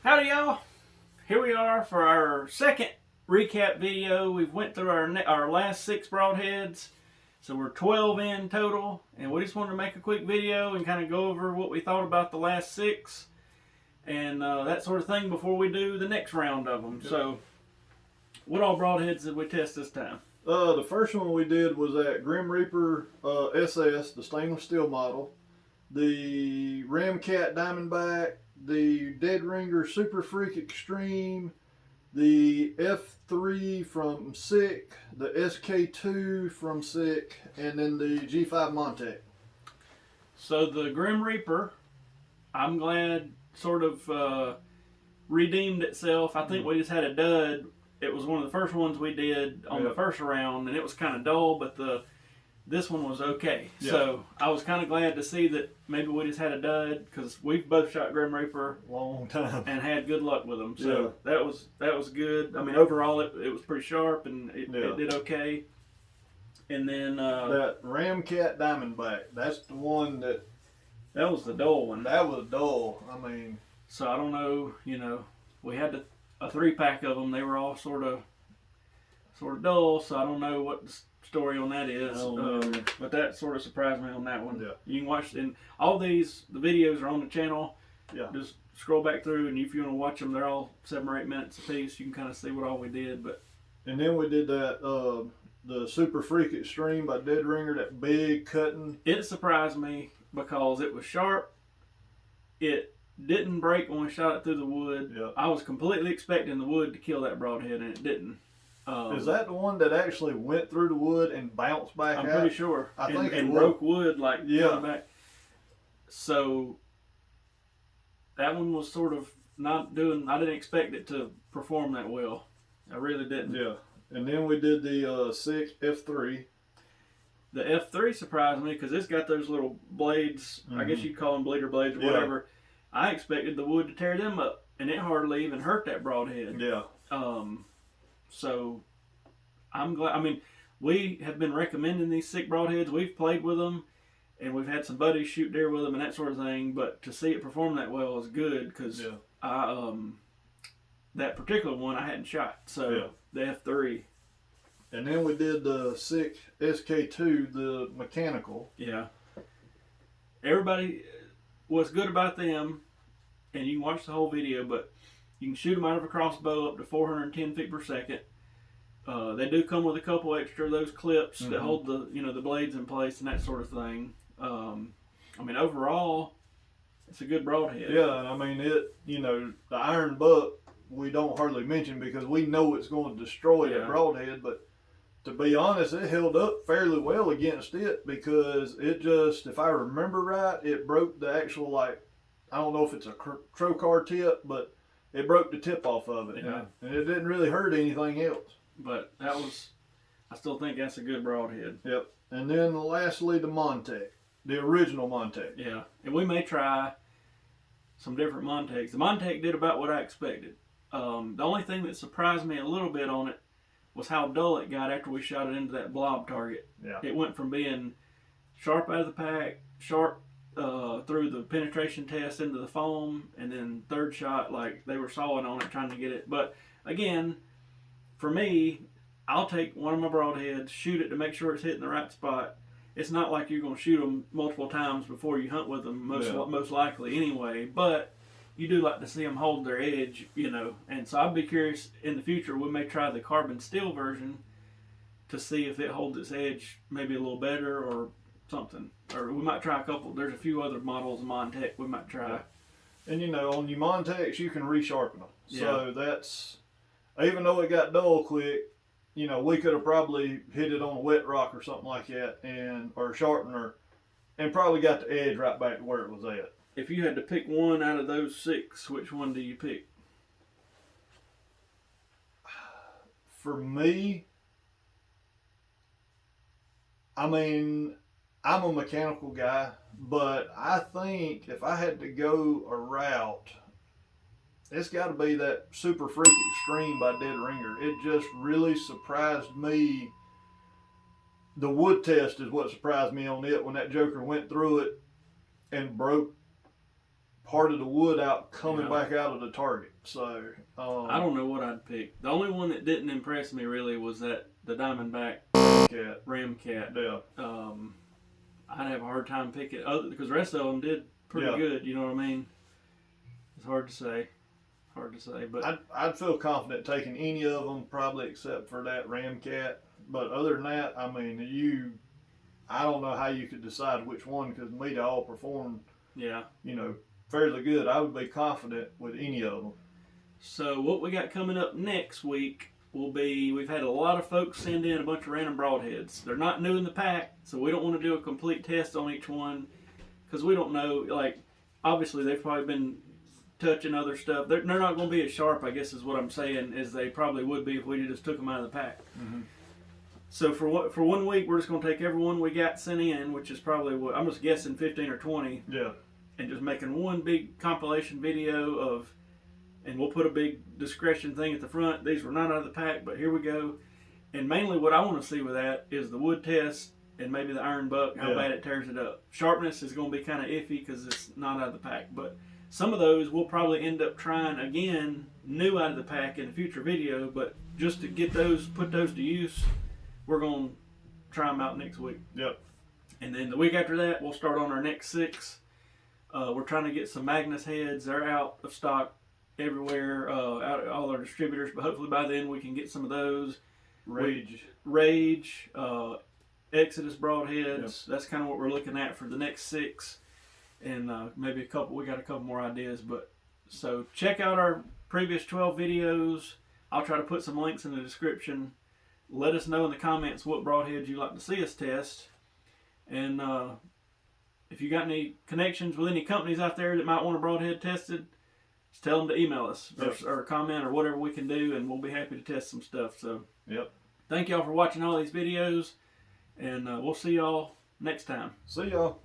Howdy y'all, here we are for our second recap video. We've went through our last 6 broadheads, so we're 12 in total, and we just wanted to make a quick video and kind of go over what we thought about the last 6 and that sort of thing before we do the next round of them. Yep. So what all broadheads did we test this time? The first one we did was that Grim Reaper SS, the stainless steel model, the Ramcat Diamondback, the Dead Ringer Super Freak Extreme, the F3 from SIK, the SK2 from SIK, and then the G5 Montec. So the Grim Reaper, I'm glad, sort of redeemed itself. I think we just had a dud. It was one of the first ones we did on the first round, and it was kind of dull, but this one was okay. Yep. So I was kind of glad to see that maybe we just had a dud, because we've both shot Grim Reaper long time and had good luck with them. So that was good. I mean, overall it was pretty sharp, and it did okay. And then that Ramcat Diamondback, that's the one that was the dull one. That was dull. I mean, so I don't know. We had a 3-pack of them. They were all sort of dull. So I don't know what the story on that is. But that sort of surprised me on that one. Yeah. You can watch in all these. The videos are on the channel. Yeah. Just scroll back through, and if you want to watch them, they're all 7 or 8 minutes a piece. You can kind of see what all we did. And then we did that the Super Freak Extreme by Dead Ringer, that big cutting. It surprised me because it was sharp. It didn't break when we shot it through the wood. Yeah. I was completely expecting the wood to kill that broadhead, and it didn't. Is that the one that actually went through the wood and bounced back out? I'm pretty sure. I think and broke wood like coming back. So that one was sort of not doing. I didn't expect it to perform that well. I really didn't. Yeah. And then we did the SIK F3. The F3 surprised me because it's got those little blades. I guess you'd call them bleeder blades or whatever. I expected the wood to tear them up, and it hardly even hurt that broadhead. Yeah. So I'm glad. I mean, we have been recommending these SIK broadheads. We've played with them, and we've had some buddies shoot deer with them and that sort of thing. But to see it perform that well is good, because that particular one I hadn't shot. So the F3. And then we did the SIK SK2, the mechanical. Yeah. Everybody, what's good about them, and you can watch the whole video, but you can shoot them out of a crossbow up to 410 feet per second. They do come with a couple extra of those clips that hold the blades in place and that sort of thing. I mean, overall, it's a good broadhead. Yeah, I mean, the iron buck we don't hardly mention because we know it's going to destroy that broadhead, but to be honest, it held up fairly well against it, because it just, if I remember right, it broke the actual, I don't know if it's a trocar tip, but it broke the tip off of it. Yeah. And it didn't really hurt anything else. But I still think that's a good broadhead. Yep. And then lastly, the Montec, the original Montec. Yeah. And we may try some different Montecs. The Montec did about what I expected. The only thing that surprised me a little bit on it was how dull it got after we shot it into that blob target. Yeah. It went from being sharp out of the pack, sharp through the penetration test into the foam, and then third shot, they were sawing on it trying to get it. But again, for me, I'll take one of my broadheads, shoot it to make sure it's hitting the right spot. It's not like you're going to shoot them multiple times before you hunt with them, most likely anyway, but you do like to see them hold their edge, and so I'd be curious in the future. We may try the carbon steel version to see if it holds its edge maybe a little better or something. Or we might try a couple. There's a few other models of Montec we might try. And on your Montecs, you can resharpen them. So that's, even though it got dull quick, we could have probably hit it on a wet rock or something like that, or sharpener, and probably got the edge right back to where it was at. If you had to pick one out of those 6, which one do you pick? For me, I mean, I'm a mechanical guy, but I think if I had to go a route, it's got to be that Super Freak Extreme by Dead Ringer. It just really surprised me. The wood test is what surprised me on it, when that joker went through it and broke part of the wood out coming Yeah. back out of the target. So I don't know what I'd pick. The only one that didn't impress me really was the Diamondback cat. Ramcat. Yeah. I'd have a hard time picking other because the rest of them did pretty good. You know what I mean? It's hard to say. But I'd feel confident taking any of them, probably except for that Ramcat. But other than that, I mean, I don't know how you could decide which one because to me they all performed, yeah. Fairly good. I would be confident with any of them. So what we got coming up next week will be, we've had a lot of folks send in a bunch of random broadheads. They're not new in the pack, so we don't want to do a complete test on each one because we don't know, like, obviously they've probably been touching other stuff. They're not going to be as sharp, I guess is what I'm saying, as they probably would be if we just took them out of the pack. Mm-hmm. So for 1 week, we're just going to take every one we got sent in, which is probably, I'm just guessing 15 or 20. Yeah. And just making one big compilation video of, and we'll put a big discretion thing at the front. These were not out of the pack, but here we go. And mainly what I want to see with that is the wood test and maybe the iron buck, how bad it tears it up. Sharpness is going to be kind of iffy because it's not out of the pack. But some of those we'll probably end up trying again, new out of the pack in a future video. But just to get those, put those to use, we're going to try them out next week. Yep. And then the week after that, we'll start on our next 6. We're trying to get some Magnus heads. They're out of stock everywhere, out at all our distributors, but hopefully by then we can get some of those. Rage, Exodus broadheads. Yep. That's kind of what we're looking at for the next 6. And maybe we got a couple more ideas. But so check out our previous 12 videos. I'll try to put some links in the description. Let us know in the comments what broadheads you'd like to see us test. And if you got any connections with any companies out there that might want a broadhead tested, just tell them to email us or comment or whatever we can do, and we'll be happy to test some stuff. So, thank y'all for watching all these videos, and we'll see y'all next time. See y'all.